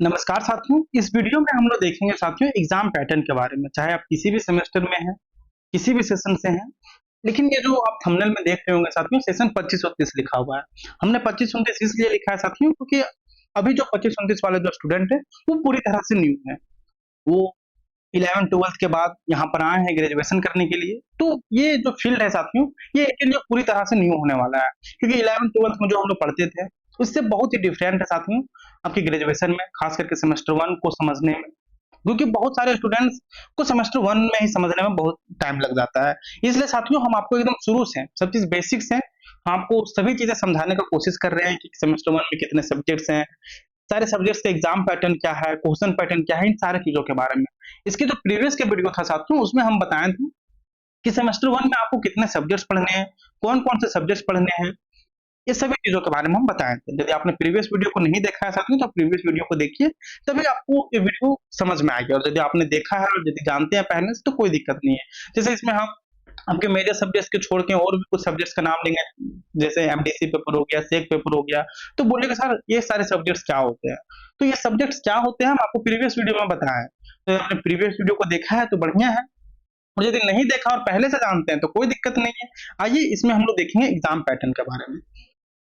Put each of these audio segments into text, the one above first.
नमस्कार साथियों, इस वीडियो में हम लोग देखेंगे साथियों एग्जाम पैटर्न के बारे में। चाहे आप किसी भी सेमेस्टर में हैं, किसी भी सेशन से हैं, लेकिन ये जो आप थंबनेल में देख रहे होंगे साथियों सेशन 25-29 लिखा हुआ है। हमने 25-29 इसलिए लिखा है साथियों क्योंकि अभी जो 25-29 वाले जो स्टूडेंट है वो पूरी तरह से न्यू है। वो 11th-12th के बाद यहाँ पर आए हैं ग्रेजुएशन करने के लिए। तो ये जो फील्ड है साथियों, ये इनके लिए पूरी तरह से न्यू होने वाला है, क्योंकि 11th-12th में जो हम लोग पढ़ते थे उससे बहुत ही डिफरेंट है साथियों आपकी ग्रेजुएशन में, खास करके सेमेस्टर 1 को समझने में। क्योंकि बहुत सारे स्टूडेंट्स को सेमेस्टर 1 में ही समझने में बहुत टाइम लग जाता है। इसलिए साथियों हम आपको एकदम शुरू से सब चीज़ बेसिक्स हैं, हम आपको सभी चीज़ें समझाने का कोशिश कर रहे हैं कि सेमेस्टर 1 में कितने सब्जेक्ट्स हैं, सारे सब्जेक्ट्स का एग्जाम पैटर्न क्या है, क्वेश्चन पैटर्न क्या है, इन सारी चीज़ों के बारे में। इसके जो प्रीवियस के वीडियो था साथियों उसमें हम बताए थे कि सेमेस्टर 1 में आपको कितने सब्जेक्ट्स पढ़ने हैं, कौन-कौन से सब्जेक्ट्स पढ़ने हैं, ये सभी चीज़ों के बारे में हम बताए थे। यदि आपने प्रीवियस वीडियो को नहीं देखा है साथियों तो आप प्रीवियस वीडियो को देखिए, तभी आपको ये वीडियो समझ में आएगी। और यदि आपने देखा है और यदि जानते हैं पहले से तो कोई दिक्कत नहीं है। जैसे इसमें हम आपके मेजर सब्जेक्ट्स के छोड़ के और भी कुछ सब्जेक्ट्स का नाम लेंगे, जैसे एमडीसी पेपर हो गया, सेक पेपर हो गया, तो बोलेंगे सर ये सारे सब्जेक्ट्स क्या होते हैं? तो ये सब्जेक्ट्स क्या होते हैं हम आपको प्रीवियस वीडियो में बताए हैं। तो आपने प्रीवियस वीडियो को देखा है तो बढ़िया है, और यदि नहीं देखा और पहले से जानते हैं तो कोई दिक्कत नहीं है। आइए इसमें हम लोग देखेंगे एग्जाम पैटर्न के बारे में।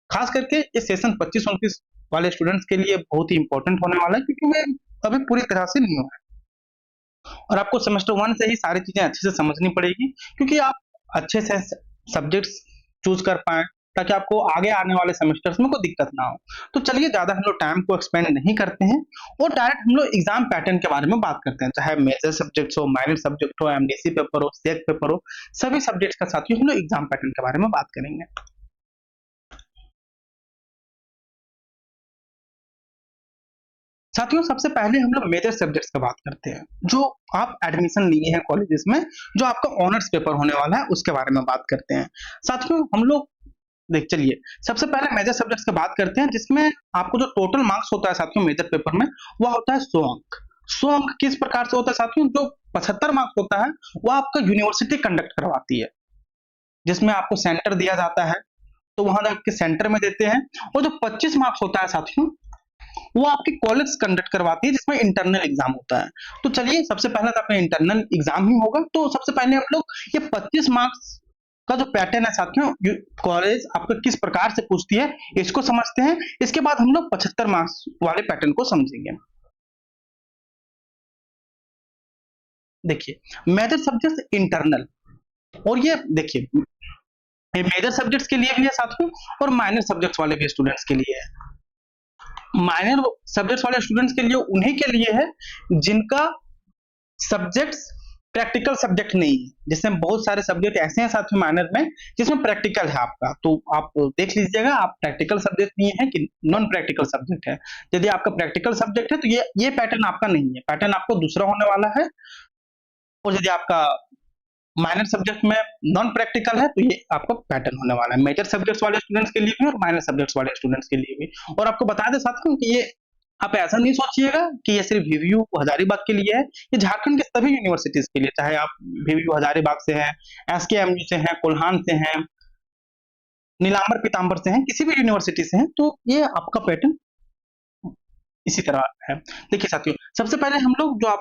खास करके ये सेशन 25-29 वाले स्टूडेंट्स के लिए बहुत ही इंपॉर्टेंट होने वाला है, क्योंकि वे अभी पूरी तरह से न्यू है और आपको सेमेस्टर 1 से ही सारी चीजें अच्छे से समझनी पड़ेगी, क्योंकि आप अच्छे से सब्जेक्ट्स चूज कर पाए ताकि आपको आगे आने वाले सेमेस्टर्स में कोई दिक्कत ना हो। तो चलिए ज्यादा हम लोग टाइम को एक्सपेंड नहीं करते हैं और डायरेक्ट हम लोग एग्जाम पैटर्न के बारे में बात करते हैं। चाहे मेजर सब्जेक्ट्स हो, माइनर सब्जेक्ट हो, एमडीसी पेपर हो, सेक पेपर हो, सभी सब्जेक्ट्स का साथियों हम लोग एग्जाम पैटर्न के बारे में बात करेंगे। साथियों सबसे पहले हम लोग मेजर सब्जेक्ट्स का बात करते हैं, जो आप एडमिशन लिए हैं कॉलेजेस में, जो आपका ऑनर्स पेपर होने वाला है उसके बारे में बात करते हैं। साथियों हम लोग देख चलिए सबसे पहले मेजर सब्जेक्ट्स की बात करते हैं, जिसमें आपको जो टोटल मार्क्स होता है साथियों मेजर पेपर में वह होता है 100 अंक। 100 अंक किस प्रकार से होता है साथियों? जो 75 मार्क्स होता है वह आपका यूनिवर्सिटी कंडक्ट करवाती है, जिसमें आपको सेंटर दिया जाता है, तो वहां जाके सेंटर में देते हैं। और जो 25 मार्क्स होता है साथियों वो आपकी कॉलेज कंडक्ट करवाती है, जिसमें इंटरनल एग्जाम होता है। तो चलिए सबसे पहले तो अपना इंटरनल एग्जाम ही होगा, तो सबसे पहले हम लोग ये 25 मार्क्स का जो पैटर्न है साथियों कॉलेज आपको किस प्रकार से पूछती है इसको समझते हैं। इसके बाद हम लोग 75 मार्क्स वाले पैटर्न को समझेंगे। देखिए मेजर सब्जेक्ट इंटरनल, और ये देखिए ये मेजर सब्जेक्ट्स के लिए भी है साथियों और माइनर सब्जेक्ट्स वाले भी स्टूडेंट्स के लिए है। माइनर सब्जेक्ट्स वाले स्टूडेंट्स के लिए उन्हीं के लिए है जिनका सब्जेक्ट्स प्रैक्टिकल सब्जेक्ट नहीं है। जिसमें बहुत सारे सब्जेक्ट ऐसे हैं साथियों माइनर में जिसमें प्रैक्टिकल है आपका, तो आप देख लीजिएगा आप प्रैक्टिकल सब्जेक्ट नहीं है कि नॉन प्रैक्टिकल सब्जेक्ट है। यदि आपका प्रैक्टिकल सब्जेक्ट है तो ये पैटर्न आपका नहीं है, पैटर्न आपको दूसरा होने वाला है। और यदि आपका माइनर सब्जेक्ट में नॉन प्रैक्टिकल है तो ये आपका पैटर्न होने वाला है, मेजर सब्जेक्ट्स वाले स्टूडेंट्स के लिए भी और माइनर सब्जेक्ट्स वाले स्टूडेंट्स के लिए भी। और आपको बता दें साथियों कि ये आप ऐसा नहीं सोचिएगा कि ये सिर्फ वीवीयू हजारीबाग के लिए है, ये झारखंड के सभी यूनिवर्सिटीज के लिए, चाहे आप वीवीयू हजारीबाग से हैं, एसकेएमयू से हैं, कोल्हान से हैं, नीलांबर पीताम्बर से हैं, किसी भी यूनिवर्सिटी से हैं, तो ये आपका पैटर्न इसी तरह है। देखिए साथियों सबसे पहले हम लोग जो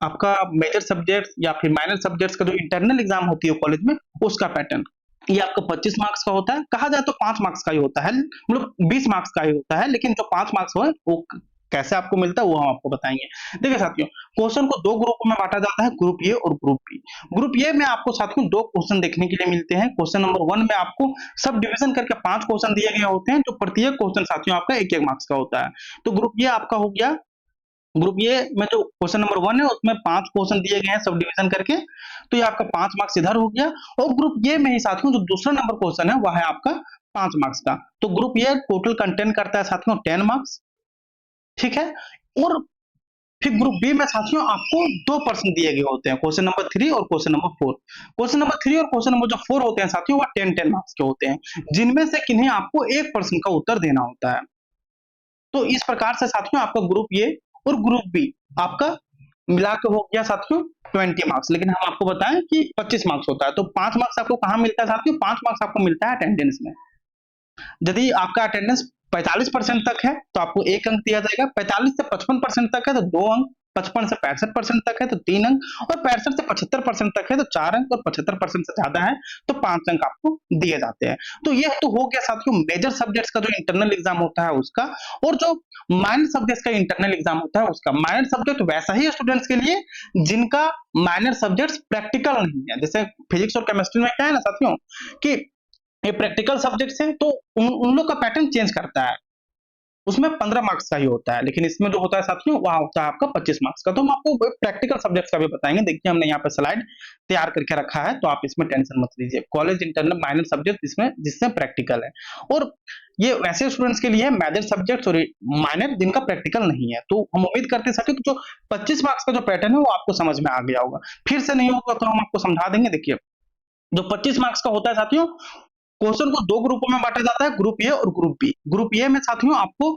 आपका मेजर सब्जेक्ट या फिर माइनर सब्जेक्ट्स का जो इंटरनल एग्जाम होती है कॉलेज में उसका पैटर्न, ये आपका 25 मार्क्स का होता है। कहा जाए तो 5 मार्क्स का ही होता है, मतलब 20 मार्क्स का ही होता है, लेकिन जो 5 मार्क्स हो वो कैसे आपको मिलता है वो हम आपको बताएंगे। देखिए साथियों क्वेश्चन को दो ग्रुप में बांटा जाता है, ग्रुप ए और ग्रुप बी। ग्रुप ए में आपको साथियों दो क्वेश्चन देखने के लिए मिलते हैं। क्वेश्चन नंबर 1 में आपको सब डिवीजन करके 5 क्वेश्चन दिए गए होते हैं, जो प्रत्येक क्वेश्चन साथियों आपका 1-1 मार्क्स का होता है। तो ग्रुप ए आपका हो गया, ग्रुप ए में जो क्वेश्चन नंबर 1 है उसमें 5 क्वेश्चन दिए गए हैं सब डिवीजन करके, तो ये आपका 5 मार्क्स इधर हो गया। और ग्रुप ए में ही साथियों जो दूसरा नंबर क्वेश्चन है वह है आपका 5 मार्क्स का। तो ग्रुप ए टोटल कंटेंट करता है साथियों 10 मार्क्स, ठीक है। और फिर ग्रुप बी में साथियों आपको 2 प्रश्न दिए गए होते हैं, क्वेश्चन नंबर 3 और क्वेश्चन नंबर 4। क्वेश्चन नंबर 3 और क्वेश्चन नंबर जो 4 होते हैं साथियों वह 10-10 मार्क्स के होते हैं, जिनमें से किन्हीं आपको एक प्रश्न का उत्तर देना होता है। तो इस प्रकार से साथियों आपका ग्रुप ए और ग्रुप बी आपका मिला के हो गया साथियों 20 मार्क्स, लेकिन हम आपको बताएं कि 25 मार्क्स होता है। तो 5 मार्क्स आपको कहाँ मिलता है साथियों? 5 मार्क्स आपको मिलता है अटेंडेंस में। यदि आपका अटेंडेंस 45% तक है तो आपको 1 अंक दिया जाएगा, 45 से 55% तक है तो 2 अंक, 55 से 65% तक है तो 3 अंक, और 65 से 75% तक है तो 4 अंक, और 75% से ज्यादा है तो 5 अंक आपको दिए जाते हैं। तो ये तो हो गया साथियों मेजर सब्जेक्ट्स का जो इंटरनल एग्जाम होता है उसका, और जो माइनर सब्जेक्ट्स का इंटरनल एग्जाम होता है उसका। माइनर सब्जेक्ट वैसा ही स्टूडेंट्स के लिए जिनका माइनर सब्जेक्ट्स प्रैक्टिकल नहीं है। जैसे फिजिक्स और केमिस्ट्री में क्या है ना साथियों कि ये प्रैक्टिकल सब्जेक्ट्स हैं, तो उन लोग का पैटर्न चेंज करता है, उसमें 15 मार्क्स का ही होता है, लेकिन इसमें जो होता है साथियों वहां होता है आपका 25 मार्क्स का। तो हम आपको प्रैक्टिकल सब्जेक्ट्स का भी बताएंगे। देखिए हमने यहाँ पे स्लाइड तैयार करके रखा है, तो आप इसमें टेंशन मत लीजिए। कॉलेज इंटरनल माइनर सब्जेक्ट जिसमें प्रैक्टिकल है, और ये वैसे स्टूडेंट्स के लिए मेजर सब्जेक्ट और माइनर जिनका प्रैक्टिकल नहीं है। तो हम उम्मीद करते हैं कि जो 25 मार्क्स का जो पैटर्न है वो आपको समझ में आ गया होगा। फिर से नहीं होगा तो हम आपको समझा देंगे। देखिए जो 25 मार्क्स का होता है साथियों, क्वेश्चन को 2 ग्रुपों में बांटा जाता है, ग्रुप ए और ग्रुप बी। ग्रुप ए में साथियों आपको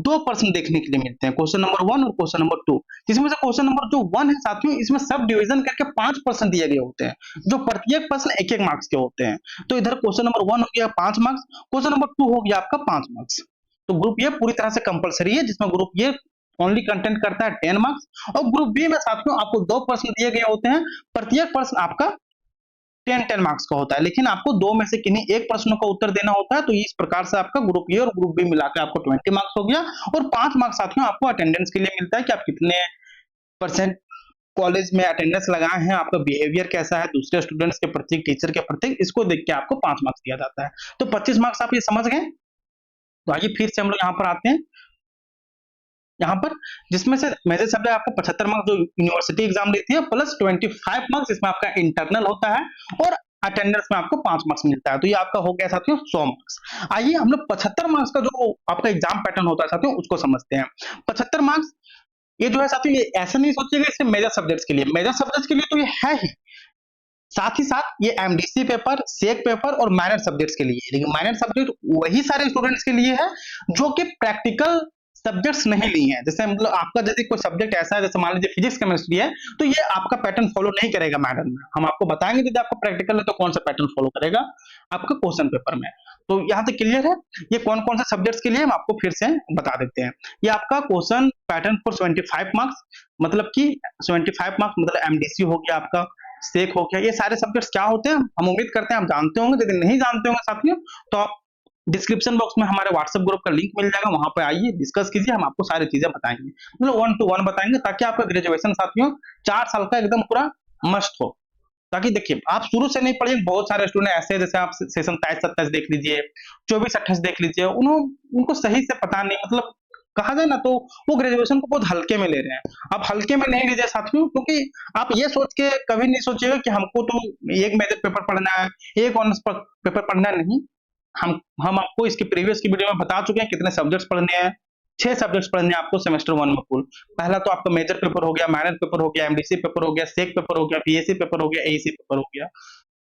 2 प्रश्न देखने के लिए मिलते हैं, क्वेश्चन नंबर 1 और क्वेश्चन नंबर 2, जिसमें से क्वेश्चन नंबर जो 1 है साथियों इसमें सब डिवीजन करके 5 प्रश्न दिए गए होते हैं, जो प्रत्येक प्रश्न 1-1 मार्क्स के होते हैं। तो इधर क्वेश्चन नंबर 1 हो गया 5 मार्क्स, क्वेश्चन नंबर 2 हो गया आपका 5 मार्क्स। तो ग्रुप ए पूरी तरह से कंपलसरी है, जिसमें ग्रुप ए ओनली कंटेंट करता है 10 मार्क्स, और ग्रुप बी में साथियों आपको 2 प्रश्न दिए गए होते हैं, प्रत्येक प्रश्न आपका 10-10 मार्क्स का होता है, लेकिन आपको 2 में से किन्हीं एक प्रश्नों का उत्तर देना होता है। तो इस प्रकार से आपका ग्रुप ए और ग्रुप बी मिलाकर आपको 20 मार्क्स हो गया, और 5 मार्क्स साथियों आपको अटेंडेंस के लिए मिलता है कि आप कितने परसेंट कॉलेज में अटेंडेंस लगाए हैं, आपका बिहेवियर कैसा है दूसरे स्टूडेंट्स के प्रति, टीचर के प्रति, इसको देख के आपको 5 मार्क्स दिया जाता है। तो 25 मार्क्स आप ये समझ गए। तो आइए फिर से हम लोग यहाँ पर आते हैं, यहाँ पर जिसमें से मेजर सब्जेक्ट आपको 75 मार्क्स जो यूनिवर्सिटी एग्जाम लेती है, प्लस 25 मार्क्स इसमें आपका इंटरनल होता है, और अटेंडेंस में आपको 5 मार्क्स मिलता है। तो ये आपका हो गया साथियों 100 मार्क्स। आइए हम लोग 75 मार्क्स का जो आपका एग्जाम पैटर्न होता है साथियों उसको समझते हैं। 75 मार्क्स ये जो है साथियों, ये ऐसा नहीं सोचिएगा इसे मेजर सब्जेक्ट्स के लिए, मेजर सब्जेक्ट्स के लिए तो ये है ही, साथ ही साथ ये एमडीसी पेपर, सेक पेपर और माइनर सब्जेक्ट्स के लिए। लेकिन माइनर सब्जेक्ट वही सारे स्टूडेंट्स के लिए है जो कि प्रैक्टिकल सब्जेक्ट्स नहीं लिए हैं। जैसे मतलब आपका जैसे कोई सब्जेक्ट ऐसा है, जैसे मान लीजिए फिजिक्स केमिस्ट्री है, तो ये आपका पैटर्न फॉलो नहीं करेगा माइनर में। हम आपको बताएंगे यदि आपका प्रैक्टिकल है तो कौन सा पैटर्न फॉलो करेगा आपका क्वेश्चन पेपर में। तो यहाँ तक क्लियर है। ये कौन कौन से सब्जेक्ट्स के लिए हम आपको फिर से बता देते हैं। ये आपका क्वेश्चन पैटर्न फॉर 75 मार्क्स, मतलब कि 75 मार्क्स मतलब एमडीसी हो गया, आपका सेक हो गया। ये सारे सब्जेक्ट्स क्या होते हैं हम उम्मीद करते हैं आप जानते होंगे। यदि नहीं जानते होंगे साथियों तो आप डिस्क्रिप्शन बॉक्स में हमारे व्हाट्सएप ग्रुप का लिंक मिल जाएगा, वहां पे आइए डिस्कस कीजिए, हम आपको सारी चीजें बताएंगे, मतलब 1 to 1 बताएंगे, ताकि आपका ग्रेजुएशन साथियों 4 साल का एकदम पूरा मस्त हो। ताकि देखिए आप शुरू से नहीं पढ़िए, बहुत सारे स्टूडेंट ऐसे हैं, जैसे आप सेशन 27-27 देख लीजिए, 24-28 देख लीजिए, उनको सही से पता नहीं, मतलब कहा जाए ना तो वो ग्रेजुएशन को बहुत हल्के में ले रहे हैं। आप हल्के में नहीं लीजिए साथियों, क्योंकि आप ये सोच के कभी नहीं सोचिएगा कि हमको तो एक मेजर पेपर पढ़ना है, एक ऑनर्स पेपर पढ़ना नहीं। हम आपको इसके प्रीवियस की वीडियो में बता चुके हैं कितने सब्जेक्ट्स पढ़ने हैं। 6 सब्जेक्ट्स पढ़ने हैं आपको सेमेस्टर 1 में कुल। पहला तो आपका मेजर पेपर हो गया, माइनर पेपर हो गया, एमडीसी पेपर हो गया, सेक पेपर हो गया, पीएससी पेपर हो गया, एईसी पेपर हो गया।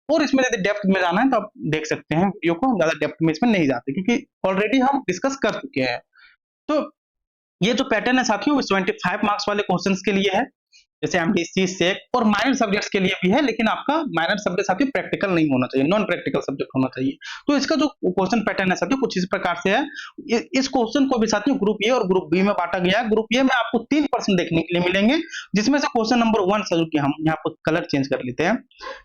और इसमें यदि डेप्थ में जाना है तो आप देख सकते हैं वीडियो को, ज्यादा डेप्थ में इसमें नहीं जाते क्योंकि ऑलरेडी हम डिस्कस कर चुके हैं। तो ये जो पैटर्न है साथियों 75 मार्क्स वाले क्वेश्चंस के लिए है, जैसे एमडीसी, सेक और माइनर सब्जेक्ट्स के लिए भी है, लेकिन आपका माइनर सब्जेक्ट साथियों प्रैक्टिकल नहीं होना चाहिए, नॉन प्रैक्टिकल सब्जेक्ट होना चाहिए। तो इसका जो क्वेश्चन पैटर्न है साथियों कुछ इस प्रकार से है। इस क्वेश्चन को भी साथियों ग्रुप ए और ग्रुप बी में बांटा गया है। ग्रुप ए में आपको 3% देखने के लिए मिलेंगे, जिसमें से क्वेश्चन नंबर 1 की हम यहाँ पर कलर चेंज कर लेते हैं,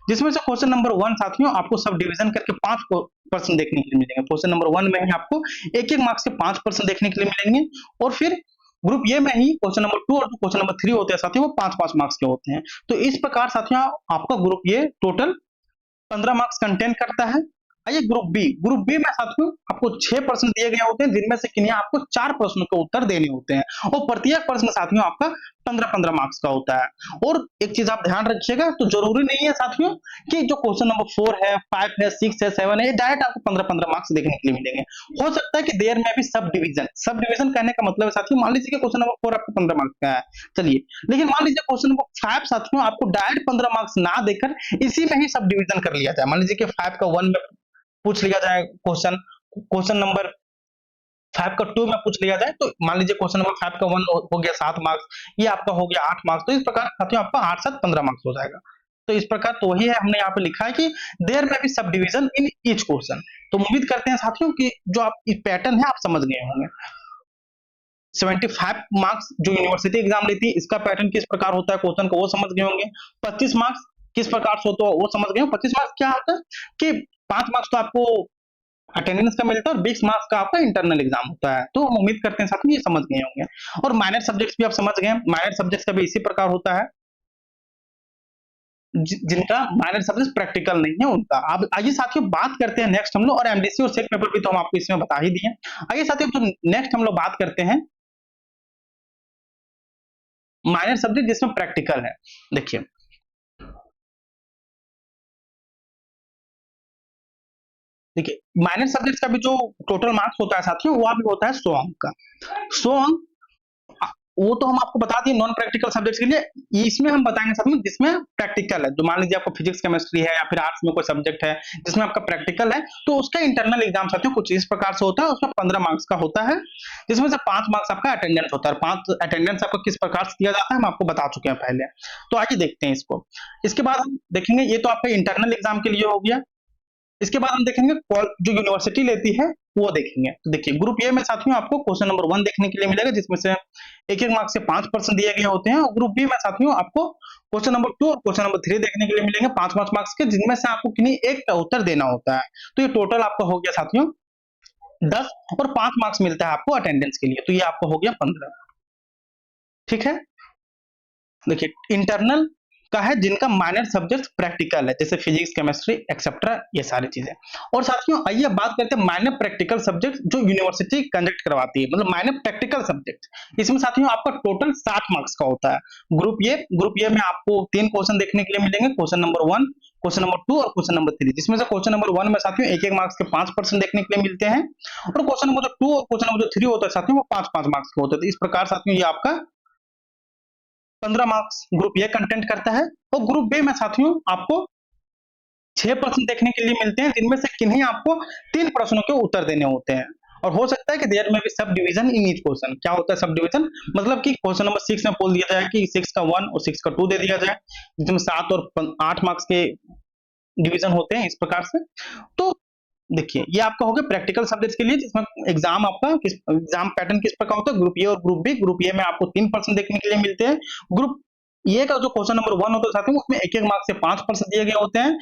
जिसमें से क्वेश्चन नंबर 1 साथियों आपको सब डिवीजन करके 5% देखने के लिए मिलेंगे। क्वेश्चन नंबर 1 में ही आपको 1-1 मार्क्स के 5% देखने के लिए मिलेंगे, और फिर ग्रुप ए में ही क्वेश्चन नंबर 2 और क्वेश्चन नंबर 3 होते हैं साथियों, वो 5-5 मार्क्स के होते हैं। तो इस प्रकार साथियों आपका group A total 15 marks content करता है। आइए ग्रुप बी में साथियों आपको 6% दिए गए होते हैं, जिनमें से किन्हीं आपको 4 प्रश्नों के उत्तर देने होते हैं, और प्रत्येक प्रश्न साथियों आपका 15-15 मार्क्स का होता है। और एक चीज आप ध्यान रखिएगा, तो जरूरी नहीं है साथियों कि जो क्वेश्चन नंबर 4 है, 5 है, 6 है, 7 है, ये डायरेक्ट आपको 15-15 मार्क्स देखने के लिए मिलेंगे। हो सकता है कि देर में भी सब डिवीजन कहने का मतलब है साथियों, मान लीजिए कि क्वेश्चन नंबर 4 आपको 15 मार्क्स का है, चलिए, लेकिन मान लीजिए क्वेश्चन नंबर 5 साथियों आपको डायरेक्ट 15 मार्क्स ना देकर इसी में ही सब डिवीजन कर लिया जाए। मान लीजिए कि 5 का 1 में पूछ लिया जाए क्वेश्चन नंबर 5 का 2 में पूछ लिया जाए, तो मान लीजिए क्वेश्चन नंबर 5 का 1 हो गया 7 मार्क्स, ये आपका हो गया 8 मार्क्स। तो इस प्रकार साथियों आपका 8-7 15 मार्क्स हो जाएगा। तो इस प्रकार तो वही है, हमने यहाँ पे लिखा है कि देयर में B sub division in each question. तो उम्मीद करते हैं साथियों कि जो आप इस पैटर्न है आप समझ गए होंगे। 75 मार्क्स जो यूनिवर्सिटी एग्जाम लेती है इसका पैटर्न किस प्रकार होता है क्वेश्चन को वो समझ गए होंगे। 25 मार्क्स किस प्रकार से होता है वो समझ गए हो। 25 मार्क्स क्या होता है कि 5 मार्क्स तो आपको अटेंडेंस का मिलता है और 20 मार्क्स का आपका इंटरनल एग्जाम होता है। तो हम उम्मीद करते हैं साथ में ये समझ गए होंगे। और माइनर सब्जेक्ट्स भी आप समझ गए। माइनर सब्जेक्ट्स का भी इसी प्रकार होता है, जिनका माइनर सब्जेक्ट प्रैक्टिकल नहीं है उनका। अब आइए साथियों बात करते हैं नेक्स्ट हम लोग, और एमडीसी और सेट पेपर भी तो हम आपको इसमें बता ही दिए। आइए साथियों तो नेक्स्ट हम लोग बात करते हैं माइनर सब्जेक्ट जिसमें प्रैक्टिकल है। देखिए देखिए माइनर सब्जेक्ट का भी जो टोटल मार्क्स होता है साथियों वो भी होता है 100 अंक का। 100 अंक वो तो हम आपको बता दिए नॉन प्रैक्टिकल सब्जेक्ट्स के लिए। इसमें हम बताएंगे सब में जिसमें प्रैक्टिकल है, जो मान लीजिए आपको फिजिक्स केमिस्ट्री है या फिर आर्ट्स में कोई सब्जेक्ट है जिसमें आपका प्रैक्टिकल है, तो उसका इंटरनल एग्जाम साथियों कुछ इस प्रकार से होता है। उसमें 15 मार्क्स का होता है, जिसमें से 5 मार्क्स आपका अटेंडेंस होता है। 5 अटेंडेंस आपका किस प्रकार से दिया जाता है हम आपको बता चुके हैं पहले। तो आइए देखते हैं इसको। इसके बाद हम देखेंगे, ये तो आपका इंटरनल एग्जाम के लिए हो गया। इसके बाद हम देखेंगे जो यूनिवर्सिटी लेती है वो देखेंगे। तो देखिए ग्रुप ए में साथियों आपको क्वेश्चन नंबर 1 देखने के लिए मिलेगा, जिसमें से एक एक मार्क्स से 5% दिए गए होते हैं। और ग्रुप बी में साथियों आपको क्वेश्चन नंबर 2 और क्वेश्चन नंबर 3 देखने के लिए मिलेंगे 5-5 मार्क्स के, जिनमें से आपको किन्हीं एक का उत्तर देना होता है। तो ये टोटल आपका हो गया साथियों 10, और 5 मार्क्स मिलता है आपको अटेंडेंस के लिए, तो ये आपको हो गया 15। ठीक है। देखिए इंटरनल का है जिनका माइनर सब्जेक्ट प्रैक्टिकल है, जैसे फिजिक्स केमिस्ट्री एक्सेट्रा ये सारी चीजें। और साथियों आइए बात करते हैं माइनर प्रैक्टिकल सब्जेक्ट जो यूनिवर्सिटी कंडक्ट करवाती है, मतलब माइनर प्रैक्टिकल सब्जेक्ट। इसमें साथियों आपका टोटल 60 मार्क्स का होता है। ग्रुप ए में आपको 3 क्वेश्चन देखने के लिए मिलेंगे, क्वेश्चन नंबर 1, क्वेश्चन नंबर 2 और क्वेश्चन नंबर 3, जिसमें से क्वेश्चन नंबर 1 में साथियों एक एक मार्क्स के 5% देखने के लिए मिलते हैं, और क्वेश्चन नंबर 2 और क्वेश्चन नंबर 3 होता है साथियों वो 5-5 मार्क्स के होते हैं। तो इस प्रकार साथियों ये आपका 15 मार्क्स ग्रुप ए कंटेंट करता है। और ग्रुप बी में साथियों आपको 6% देखने के लिए मिलते हैं, जिनमें से किन्हीं आपको 3 प्रश्नों के उत्तर देने होते हैं। और हो सकता है कि देयर में भी sub division in each question. क्या होता है सब डिवीजन, मतलब कि क्वेश्चन नंबर 6 में बोल दिया जाए कि 6 का 1 और 6 का 2 दे दिया जाए, जिसमें 7 और 8 मार्क्स के डिवीजन होते हैं इस प्रकार से। तो देखिए ये आपका हो गया प्रैक्टिकल सब्जेक्ट के लिए, जिसमें एग्जाम आपका एग्जाम पैटर्न किस प्रकार होता है। ग्रुप ए और ग्रुप बी। ग्रुप ए में आपको 3% देखने के लिए मिलते हैं। ग्रुप ए का जो क्वेश्चन नंबर 1 होता है साथियों उसमें एक एक मार्क्स से 5% दिए गए होते हैं,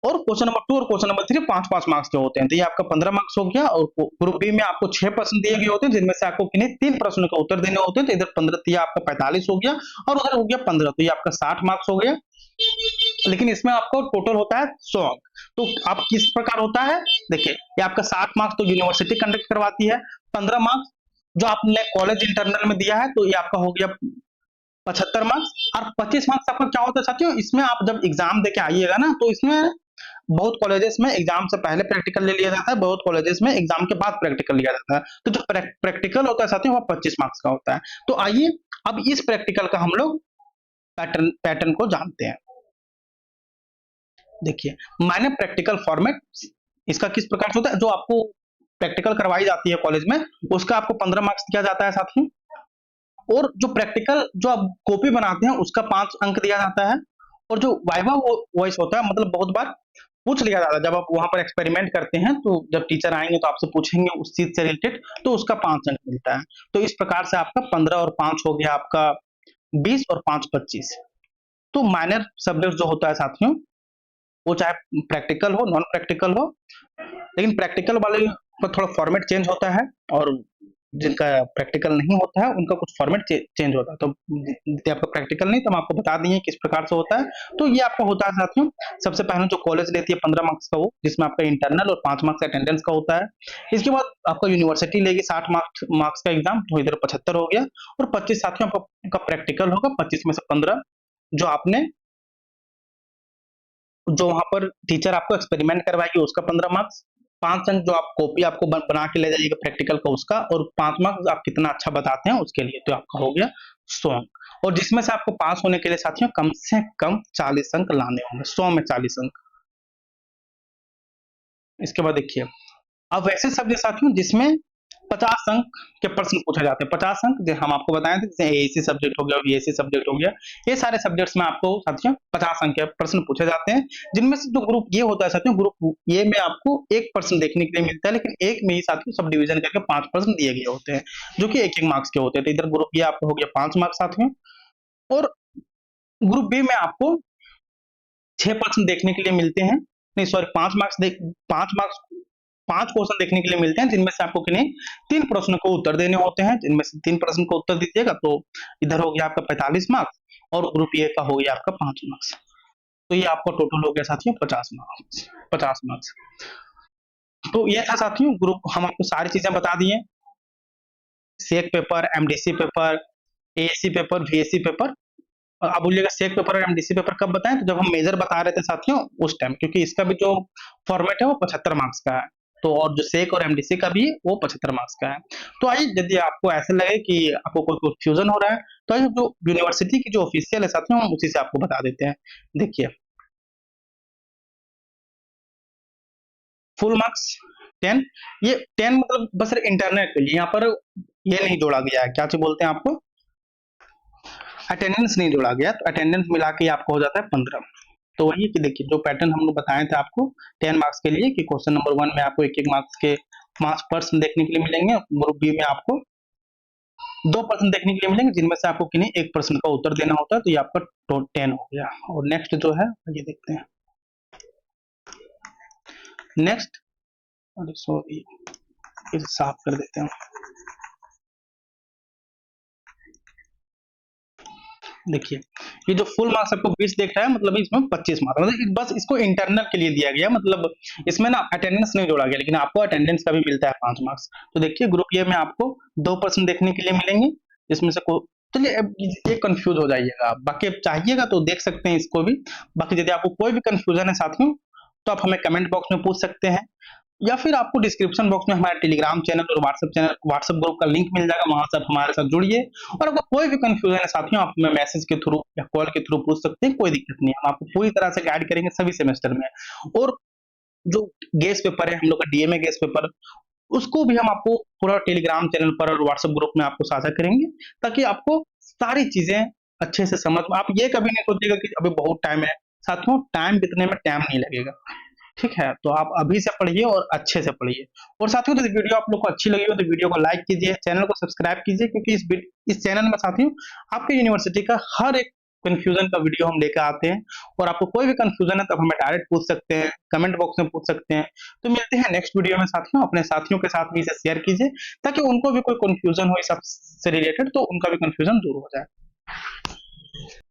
और क्वेश्चन नंबर 2 और क्वेश्चन नंबर 3 5-5 मार्क्स के होते हैं। तो ये आपका 15 मार्क्स हो गया। और ग्रुप बी में आपको 6% दिए गए होते हैं, जिनमें से आपको किन्हीं 3 प्रश्नों का उत्तर देने होते हैं। तो इधर 15 दिया आपका 45 हो गया, और उधर हो गया 15, तो ये आपका 60 मार्क्स हो गया। लेकिन इसमें आपको टोटल होता है 100 अंक। तो आप किस प्रकार होता है, देखिए ये आपका 60 मार्क्स तो यूनिवर्सिटी कंडक्ट करवाती है, 15 मार्क्स जो आपने कॉलेज इंटरनल में दिया है तो ये आपका हो गया 75 मार्क्स। और 25 मार्क्स आपका क्या होता है साथियों, इसमें आप जब एग्जाम देके आइएगा ना तो इसमें बहुत कॉलेजेस में एग्जाम से पहले प्रैक्टिकल ले लिया जाता है, बहुत कॉलेजेस में एग्जाम के बाद प्रैक्टिकल लिया जाता है। तो जो प्रैक्टिकल होता है साथियों वो 25 मार्क्स का होता है। तो आइए अब इस प्रैक्टिकल का हम लोग पैटर्न को जानते हैं। देखिए माइनर प्रैक्टिकल फॉर्मेट इसका किस प्रकार से होता है। जो आपको प्रैक्टिकल करवाई जाती है कॉलेज में उसका आपको 15 मार्क्स दिया जाता है साथियों, और जो प्रैक्टिकल जो आप कॉपी बनाते हैं उसका 5 अंक दिया जाता है। और जो वाइवा वॉइस होता है, मतलब बहुत बार पूछ लिया जाता है जब आप वहां पर एक्सपेरिमेंट करते हैं, तो जब टीचर आएंगे तो आपसे पूछेंगे उस चीज से रिलेटेड, तो उसका 5 अंक मिलता है। तो इस प्रकार से आपका 15 और 5 हो गया आपका 20 और 5 25। तो माइनर सब्जेक्ट जो होता है साथियों वो चाहे प्रैक्टिकल हो नॉन प्रैक्टिकल हो, लेकिन प्रैक्टिकल वाले का थोड़ा फॉर्मेट चेंज होता है, और जिनका प्रैक्टिकल नहीं होता है उनका कुछ फॉर्मेट चेंज होता है। तो यदि आपका प्रैक्टिकल नहीं तो हम आपको बता दिए किस प्रकार से होता है। तो ये आपका होता है साथियों, सबसे पहले जो कॉलेज लेती है 15 मार्क्स का वो, जिसमें आपका इंटरनल और 5 मार्क्स अटेंडेंस का होता है। इसके बाद आपका यूनिवर्सिटी लेगी 60 मार्क्स का एग्जाम, तो इधर 75 हो गया। और 25 साथियों आपका प्रैक्टिकल होगा, 25 में से 15 जो आपने जो वहां पर टीचर आपको एक्सपेरिमेंट करवाएगी उसका 15 मार्क्स, 5 अंक जो आप कॉपी आपको बना के ले जाइएगा प्रैक्टिकल का उसका, और 5 मार्क्स आप कितना अच्छा बताते हैं उसके लिए, तो आपका हो गया 100 अंक। और जिसमें से आपको पास होने के लिए साथियों कम से कम 40 अंक लाने होंगे, 100 में 40 अंक। इसके बाद देखिए अब वैसे सब्जेक्ट साथियों जिसमें 50 अंक के प्रश्न पूछे जाते हैं। 50 अंक जो हम आपको बताए थे, जैसे एएसी सब्जेक्ट हो गया, बीएससी सब्जेक्ट हो गया, ये सारे सब्जेक्ट्स में आपको साथियों 50 अंक के प्रश्न पूछे जाते हैं, जिनमें से जो ग्रुप ये होता है साथियों, ग्रुप ये में आपको 1 प्रश्न देखने के लिए मिलता है, लेकिन एक में ही साथियों सब डिवीजन करके 5 प्रश्न दिए गए होते हैं, जो कि 1-1 मार्क्स के होते हैं। तो इधर ग्रुप ये आपको हो गया 5 मार्क्स साथियों, और ग्रुप बी में आपको 6 प्रश्न देखने के लिए मिलते हैं, नहीं सॉरी 5 मार्क्स 5 क्वेश्चन देखने के लिए मिलते हैं, जिनमें से आपको किन्हीं 3 प्रश्नों को उत्तर देने होते हैं, जिनमें से 3 प्रश्न को उत्तर दीजिएगा तो इधर हो गया आपका 45 मार्क्स, और ग्रुप ए का हो गया आपका 5 मार्क्स। तो ये आपका टोटल हो गया साथियों 50 मार्क्स। तो ये था साथियों ग्रुप, हम आपको सारी चीजें बता दिए, SEC paper, MDC paper, ASC paper, VSC paper. और आप बोलिएगा सेक पेपर और एमडीसी पेपर कब बताएं, तो जब हम मेजर बता रहे थे साथियों उस टाइम, क्योंकि इसका भी जो फॉर्मेट है वो 75 मार्क्स का है, तो और जो सेक और एमडीसी का भी है वो 75 मार्क्स का है। तो आइए, यदि आपको ऐसा लगे कि आपको कोई कंफ्यूजन हो रहा है, तो आइए जो यूनिवर्सिटी की जो ऑफिशियल है साथियों, हम उसी से आपको बता देते हैं। देखिए, फुल मार्क्स 10, ये 10 मतलब बस इंटरनेट के लिए, यहाँ पर ये नहीं जोड़ा गया है, क्या चीज बोलते हैं आपको, अटेंडेंस नहीं जोड़ा गया, तो अटेंडेंस मिला के आपको हो जाता है 15। तो वही कि देखिए, जो पैटर्न हम लोग बताए थे आपको 10 मार्क्स के लिए, कि क्वेश्चन नंबर 1 में आपको 1-1 मार्क्स के 5 प्रश्न देखने के लिए मिलेंगे, ग्रुप बी में आपको 2 प्रश्न देखने के लिए मिलेंगे, जिनमें से आपको किन्हीं एक प्रश्न का उत्तर देना होता है, तो ये आपका 10 हो गया। और नेक्स्ट जो है ये देखते हैं, नेक्स्ट, अरे सॉरी, इसे साफ कर देते हैं। देखिए, ये जो फुल मार्क्स आपको 20 देख रहा है, मतलब इसमें 25 मार्क्स, मतलब बस इसको इंटरनल के लिए दिया गया, मतलब इसमें ना अटेंडेंस नहीं जोड़ा गया, लेकिन आपको अटेंडेंस का भी मिलता है 5 मार्क्स। तो देखिए, ग्रुप ए में आपको 2 प्रश्न देखने के लिए मिलेंगे, जिसमें से को चलिए अब ये कंफ्यूज हो जाइएगा, बाकी अब चाहिएगा तो देख सकते हैं इसको भी। बाकी यदि आपको कोई भी कंफ्यूजन है साथियों, तो आप हमें कमेंट बॉक्स में पूछ सकते हैं, या फिर आपको डिस्क्रिप्शन बॉक्स में हमारा टेलीग्राम चैनल और व्हाट्सएप ग्रुप का लिंक मिल जाएगा, वहां से आप हमारे साथ जुड़िए। और अगर कोई भी कंफ्यूजन है साथियों, आप हमें मैसेज के थ्रू या कॉल के थ्रू पूछ सकते हैं, कोई दिक्कत नहीं है, हम आपको पूरी तरह से गाइड करेंगे सभी सेमेस्टर में। और जो गेस पेपर है हम लोग का, डीएमए गेस पेपर, उसको भी हम आपको पूरा टेलीग्राम चैनल पर और व्हाट्सएप ग्रुप में आपको साझा करेंगे, ताकि आपको सारी चीजें अच्छे से समझ, आप ये कभी नहीं सोचिएगा कि अभी बहुत टाइम है। साथियों, टाइम बितने में टाइम नहीं लगेगा, ठीक है, तो आप अभी से पढ़िए और अच्छे से पढ़िए। और साथियों, तो वीडियो आप लोग को अच्छी लगी हो तो वीडियो को लाइक कीजिए, चैनल को सब्सक्राइब कीजिए, क्योंकि इस चैनल में साथियों आपके यूनिवर्सिटी का हर एक कंफ्यूजन का वीडियो हम लेकर आते हैं। और आपको कोई भी कंफ्यूजन है तो हमें डायरेक्ट पूछ सकते हैं, कमेंट बॉक्स में पूछ सकते हैं। तो मिलते हैं नेक्स्ट वीडियो में साथियों, अपने साथियों के साथ भी इसे शेयर कीजिए, ताकि उनको भी कोई कंफ्यूजन हो इस सब से रिलेटेड, तो उनका भी कंफ्यूजन दूर हो जाए।